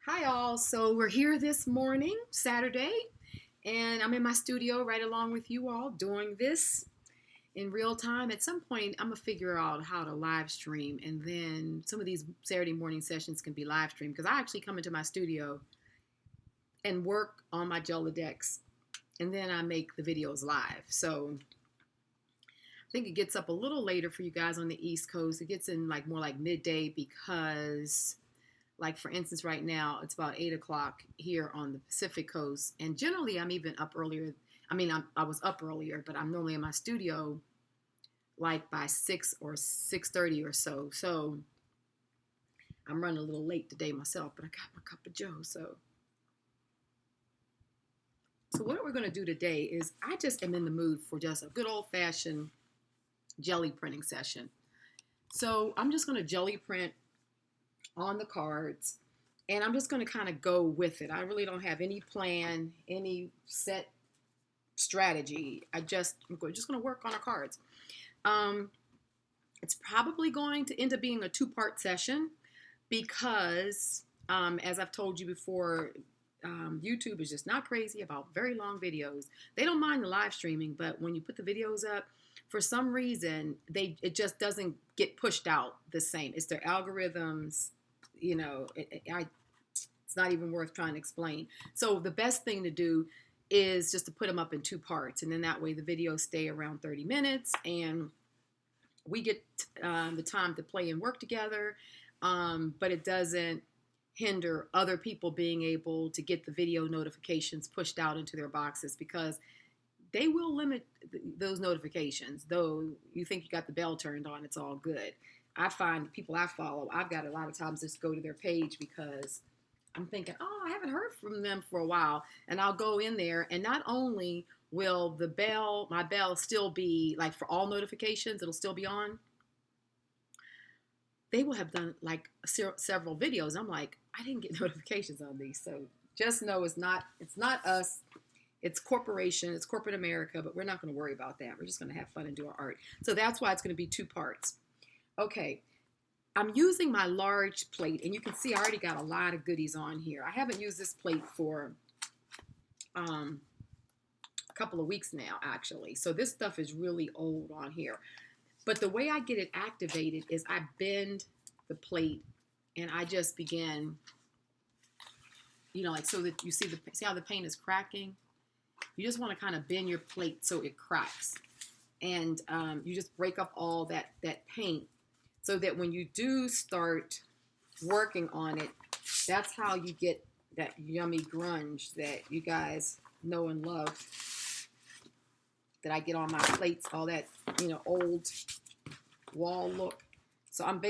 Hi all, so we're here this morning, Saturday, and I'm in my studio right along with you all doing this in real time. At some point, I'm gonna figure out how to live stream, and then some of these Saturday morning sessions can be live streamed because I actually come into my studio and work on my Gellidex, and then I make the videos live. So I think it gets up a little later for you guys on the East Coast. It gets in like more like midday because, like for instance, right now it's about 8 o'clock here on the Pacific Coast, and generally I'm even up earlier. I mean, I was up earlier, but I'm normally in my studio like by 6 or 6:30 or so. So I'm running a little late today myself, but I got my cup of Joe. So what we're gonna do today is I just am in the mood for just a good old fashioned jelly printing session. So I'm just gonna jelly print on the cards, and I'm just going to kind of go with it. I really don't have any plan, any set strategy. I'm just going to work on the cards. It's probably going to end up being a two-part session because, as I've told you before, YouTube is just not crazy about very long videos. They don't mind the live streaming, but when you put the videos up, for some reason, it just doesn't get pushed out the same. It's their algorithms. It's not even worth trying to explain. So the best thing to do is just to put them up in two parts, and then that way the videos stay around 30 minutes, and we get the time to play and work together, but it doesn't hinder other people being able to get the video notifications pushed out into their boxes, because they will limit those notifications. Though you think you got the bell turned on, it's all good. I find the people I follow, I've got a lot of times just go to their page because I'm thinking, oh, I haven't heard from them for a while. And I'll go in there, and not only will my bell still be like for all notifications, it'll still be on. They will have done like several videos. I'm like, I didn't get notifications on these. So just know it's not us. It's corporation, it's corporate America, but we're not going to worry about that. We're just going to have fun and do our art. So that's why it's going to be two parts. Okay, I'm using my large plate, and you can see I already got a lot of goodies on here. I haven't used this plate for a couple of weeks now, actually. So this stuff is really old on here. But the way I get it activated is I bend the plate, and I just begin, like so that you see how the paint is cracking? You just want to kind of bend your plate so it cracks. And you just break up all that paint, so that when you do start working on it, that's how you get that yummy grunge that you guys know and love, that I get on my plates, all that, old wall look. So I'm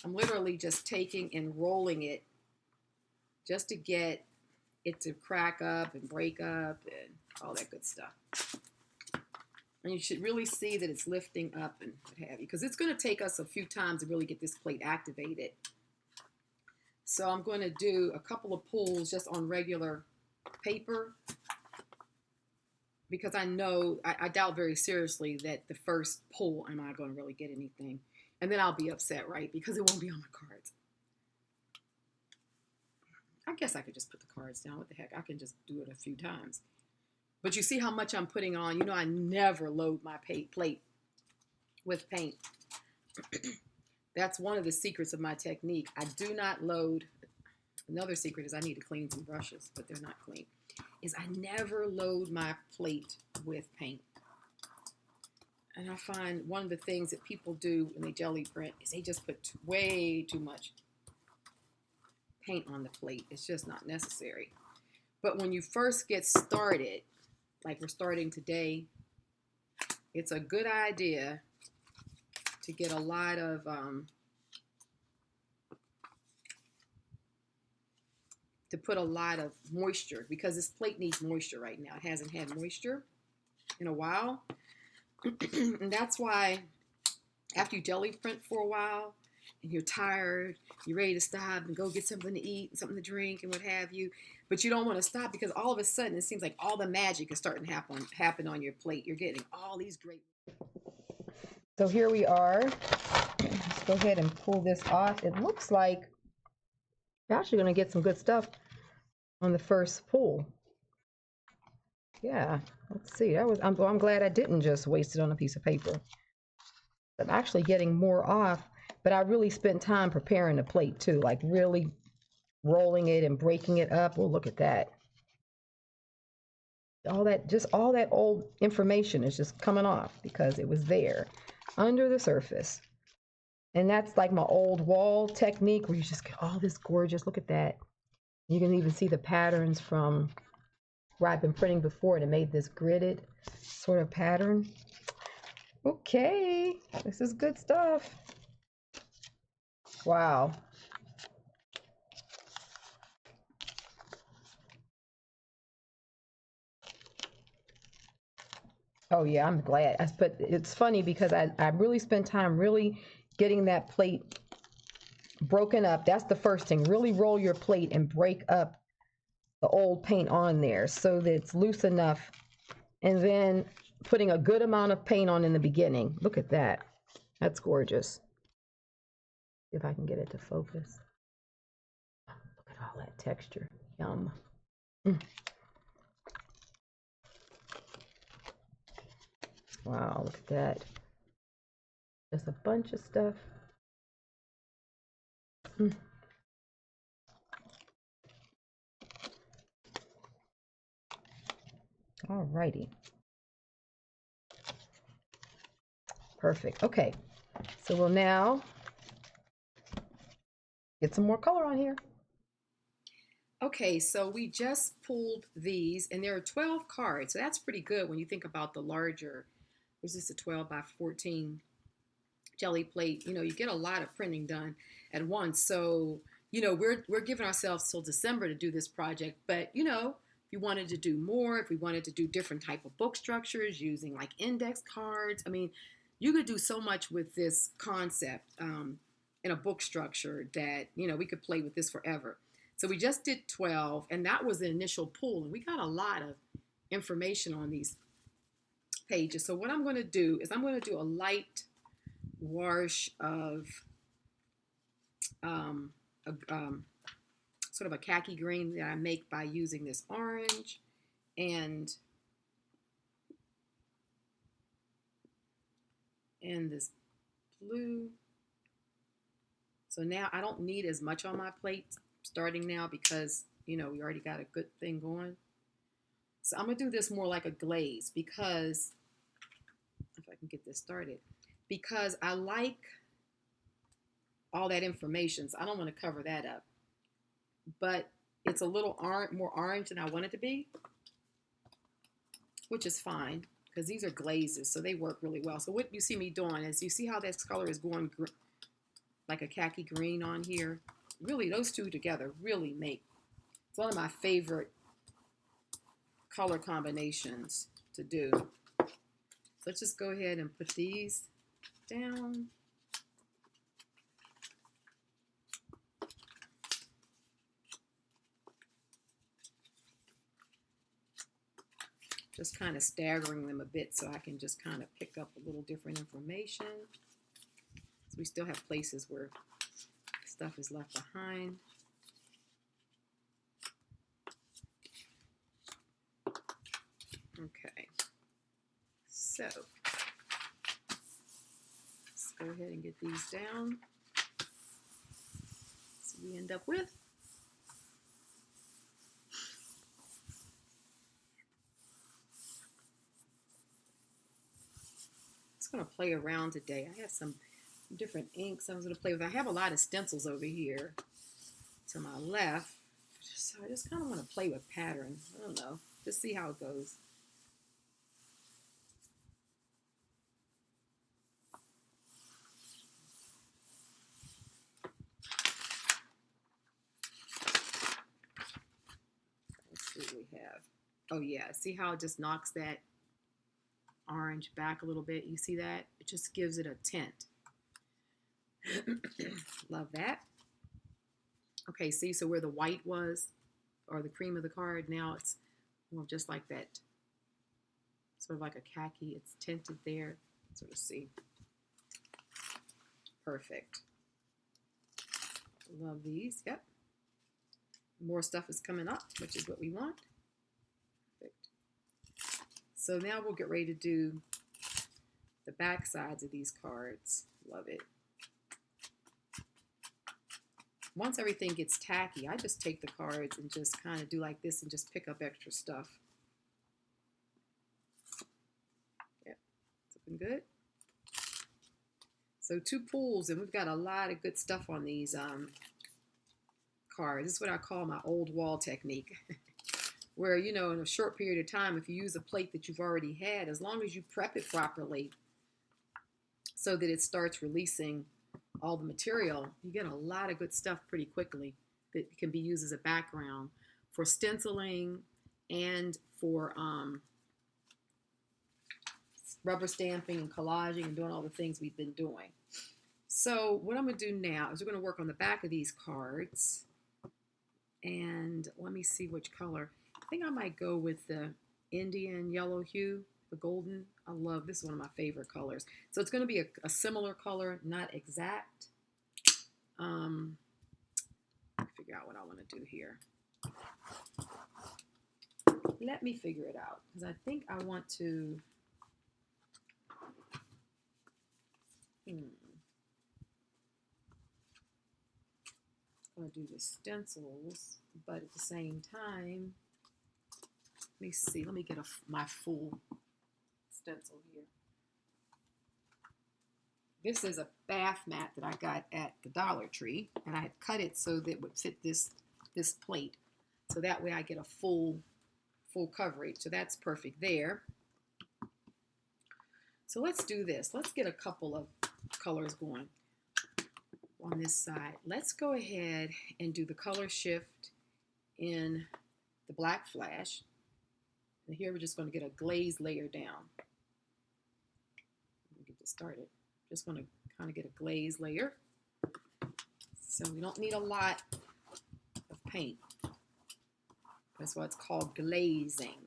literally just taking and rolling it just to get it to crack up and break up and all that good stuff. And you should really see that it's lifting up and what have you, because it's going to take us a few times to really get this plate activated. So I'm going to do a couple of pulls just on regular paper, because I know, I doubt very seriously that the first pull am I going to really get anything. And then I'll be upset, right? Because it won't be on my cards. I guess I could just put the cards down. What the heck? I can just do it a few times. But you see how much I'm putting on. I never load my plate with paint. That's one of the secrets of my technique. I do not load. Another secret is I need to clean some brushes, but they're not clean. Is I never load my plate with paint. And I find one of the things that people do when they jelly print is they just put way too much paint on the plate. It's just not necessary. But when you first get started, like we're starting today, it's a good idea to get a lot of to put a lot of moisture, because this plate needs moisture right now. It hasn't had moisture in a while. And that's why after you jelly print for a while and you're tired, you're ready to stop and go get something to eat and something to drink and what have you, but you don't want to stop because all of a sudden it seems like all the magic is starting to happen on your plate. You're getting all these great. So here we are. Let's go ahead and pull this off. It looks like You're actually going to get some good stuff on the first pull. Yeah, let's see. I'm glad I didn't just waste it on a piece of paper. I'm actually getting more off, but I really spent time preparing the plate too, like really rolling it and breaking it up. Well, look at that. All that old information is just coming off because it was there under the surface. And that's like my old wall technique where you just get all this gorgeous, look at that. You can even see the patterns from where I've been printing before, and it made this gridded sort of pattern. Okay, this is good stuff. Wow. Oh yeah, I'm glad. But it's funny because I really spent time really getting that plate broken up. That's the first thing. Really roll your plate and break up the old paint on there so that it's loose enough. And then putting a good amount of paint on in the beginning. Look at that. That's gorgeous. If I can get it to focus. Look at all that texture. Yum. Wow, look at that. Just a bunch of stuff. All righty. Perfect. Okay, so we'll now get some more color on here. Okay, so we just pulled these, and there are 12 cards, so that's pretty good when you think about the larger, was this a 12 by 14 Gelli plate? You know, you get a lot of printing done at once. So, you know, we're giving ourselves till December to do this project, but you know, if you wanted to do more, if we wanted to do different type of book structures using like index cards, I mean, you could do so much with this concept in a book structure that, you know, we could play with this forever. So we just did 12, and that was the initial pull, and we got a lot of information on these pages. So what I'm going to do is I'm going to do a light wash of sort of a khaki green that I make by using this orange and this blue. So now I don't need as much on my plate starting now because, you know, we already got a good thing going. So I'm going to do this more like a glaze because, if I can get this started, because I like all that information, so I don't want to cover that up. But it's a little more orange than I want it to be, which is fine because these are glazes, so they work really well. So what you see me doing is, you see how this color is going like a khaki green on here? Really, those two together really make, it's one of my favorite color combinations to do. So let's just go ahead and put these down. Just kind of staggering them a bit so I can just kind of pick up a little different information. So we still have places where stuff is left behind. Okay, so let's go ahead and get these down. So we end up with going to play around today. I have some different inks I was going to play with. I have a lot of stencils over here to my left, so I just kind of want to play with pattern. I don't know, just see how it goes. Let's see what we have. Oh yeah, see how it just knocks that orange back a little bit? You see that? It just gives it a tint. Love that. Okay, see, so where the white was, or the cream of the card, now it's more just like that, sort of like a khaki. It's tinted there. Sort of see. Perfect. Love these. Yep. More stuff is coming up, which is what we want. Perfect. So now we'll get ready to do the back sides of these cards. Love it. Once everything gets tacky, I just take the cards and just kind of do like this and just pick up extra stuff. Yep, it's looking good. So 2 pulls, and we've got a lot of good stuff on these cards. This is what I call my old wall technique. Where, you know, in a short period of time, if you use a plate that you've already had, as long as you prep it properly so that it starts releasing all the material, you get a lot of good stuff pretty quickly that can be used as a background for stenciling and for rubber stamping and collaging and doing all the things we've been doing. So what I'm going to do now is we're going to work on the back of these cards. And let me see which color. I think I might go with the Indian yellow hue, the golden. I love this, is one of my favorite colors. So it's going to be a similar color, not exact. Figure out what I want to do here. Let me figure it out, because I think I want to. I'm going to do the stencils, but at the same time, let me see. Let me get my full stencil here. This is a bath mat that I got at the Dollar Tree, and I had cut it so that it would fit this plate. So that way I get a full coverage. So that's perfect there. So let's do this. Let's get a couple of colors going on this side. Let's go ahead and do the color shift in the black flash. And here we're just going to get a glaze layer down. Let me get this started. Just going to kind of get a glaze layer. So we don't need a lot of paint. That's why it's called glazing.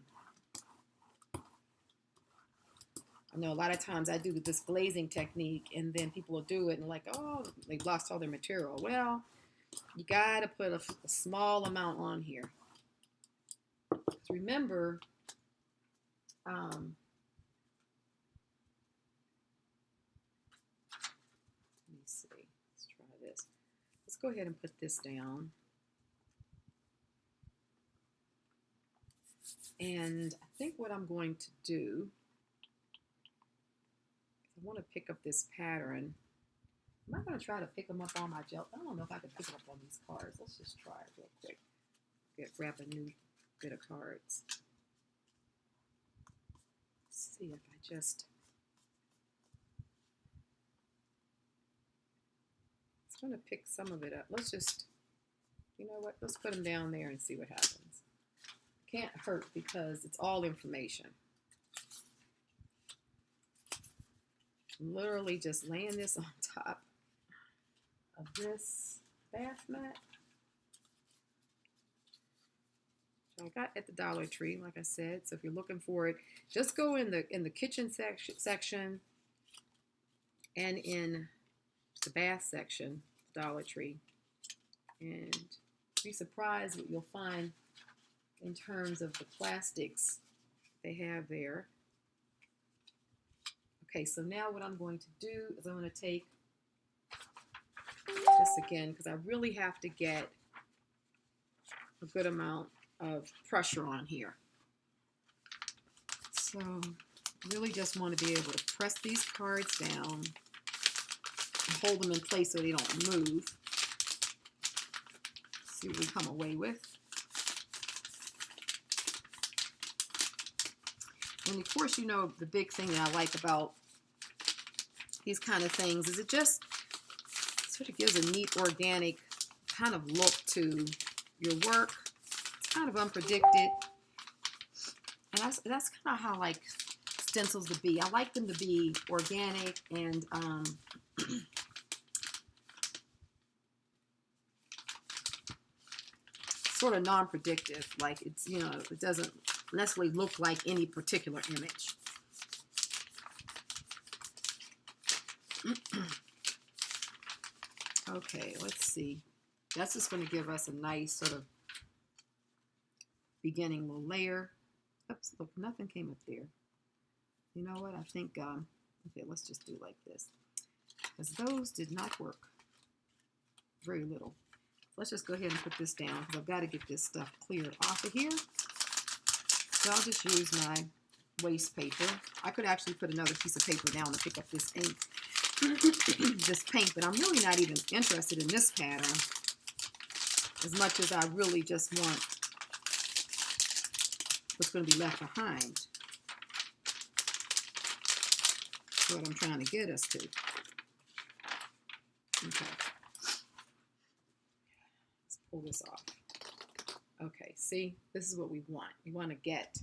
I know a lot of times I do this glazing technique, and then people will do it and like, oh, they've lost all their material. Well, you got to put a small amount on here. Remember, let me see. Let's try this. Let's go ahead and put this down. And I think what I'm going to do, I want to pick up this pattern. I'm not going to try to pick them up on my gel. I don't know if I can pick them up on these cards. Let's just try it real quick. Grab a new bit of cards. Let's see if I just... It's going to pick some of it up. Let's just, you know what? Let's put them down there and see what happens. Can't hurt because it's all information. I'm literally just laying this on top of this bath mat. So I got at the Dollar Tree, like I said. So if you're looking for it, just go in the kitchen section and in the bath section, Dollar Tree, and be surprised what you'll find in terms of the plastics they have there. Okay, so now what I'm going to do is I'm going to take this again, because I really have to get a good amount of pressure on here. So really just want to be able to press these cards down and hold them in place so they don't move. See what we come away with. And of course, you know, the big thing that I like about these kind of things is it just sort of gives a neat organic kind of look to your work. It's kind of unpredicted. And that's kind of how I like stencils to be. I like them to be organic and sort of non-predictive. Like it's, you know, it doesn't necessarily look like any particular image. Okay, let's see. That's just going to give us a nice sort of beginning little layer. Oops, look, nothing came up there. You know what? I think, okay, let's just do like this. Because those did not work. Very little. Let's just go ahead and put this down because I've got to get this stuff cleared off of here. So I'll just use my waste paper. I could actually put another piece of paper down to pick up this ink, this paint, but I'm really not even interested in this pattern as much as I really just want what's going to be left behind. That's what I'm trying to get us to. Okay. Let's pull this off. Okay, see, this is what we want. We want to get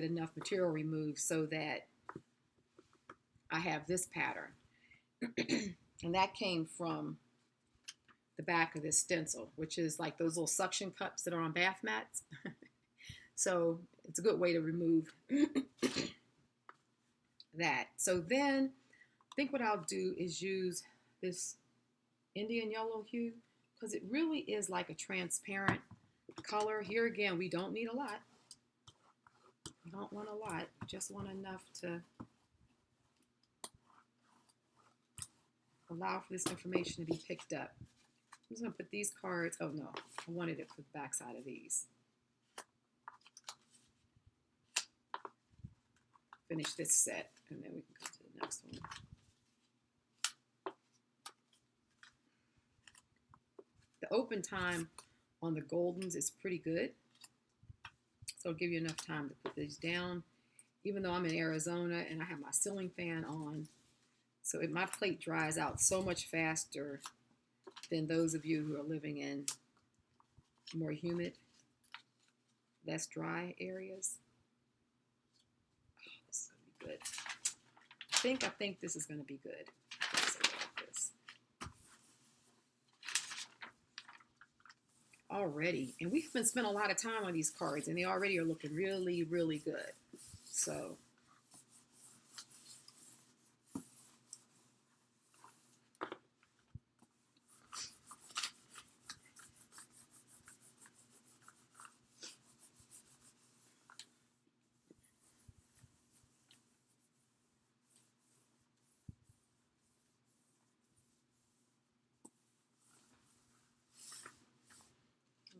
enough material removed so that I have this pattern. And that came from the back of this stencil, which is like those little suction cups that are on bath mats. So it's a good way to remove that. So then I think what I'll do is use this Indian yellow hue because it really is like a transparent color. Here again, we don't need a lot. We don't want a lot. We just want enough to allow for this information to be picked up. I'm just going to put these cards. Oh no, I wanted it for the back side of these. Finish this set and then we can go to the next one. The open time on the Goldens is pretty good. So it'll give you enough time to put these down. Even though I'm in Arizona and I have my ceiling fan on, so my plate dries out so much faster than those of you who are living in more humid, less dry areas. Oh, this is going to be good. I think this is going to be good. Let's say it like this. Already, and we've been spending a lot of time on these cards, and they already are looking really, really good. So.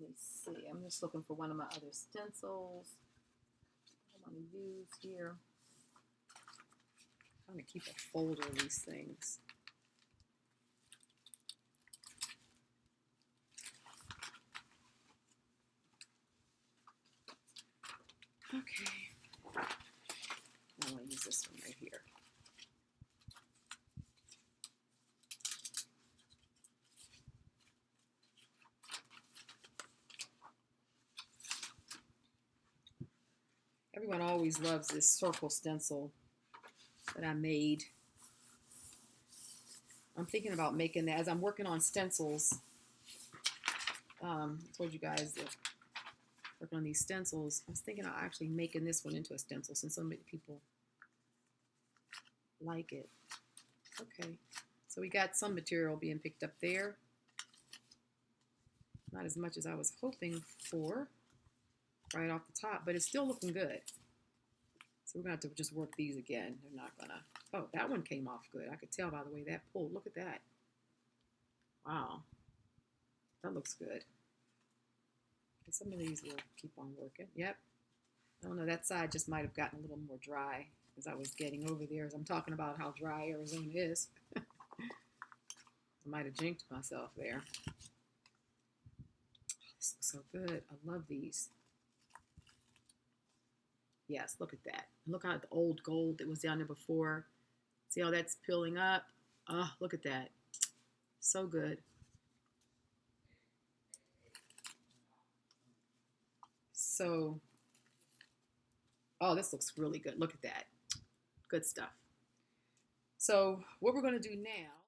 Let me see. I'm just looking for one of my other stencils I want to use here. I'm trying to keep a folder of these things. Okay. I want to use this one right here. Everyone always loves this circle stencil that I made. I'm thinking about making that as I'm working on stencils. I told you guys that working on these stencils. I was thinking of actually making this one into a stencil since so many people like it. Okay, so we got some material being picked up there. Not as much as I was hoping for right off the top, but it's still looking good. So we're going to have to just work these again. They're not going to... Oh, that one came off good. I could tell by the way that pulled. Look at that. Wow. That looks good. Some of these will keep on working. Yep. I don't know. That side just might have gotten a little more dry as I was getting over there as I'm talking about how dry Arizona is. I might have jinxed myself there. Oh, this looks so good. I love these. Yes, look at that. Look at the old gold that was down there before. See how that's peeling up? Oh, look at that. So good. So, oh, this looks really good. Look at that. Good stuff. So what we're going to do now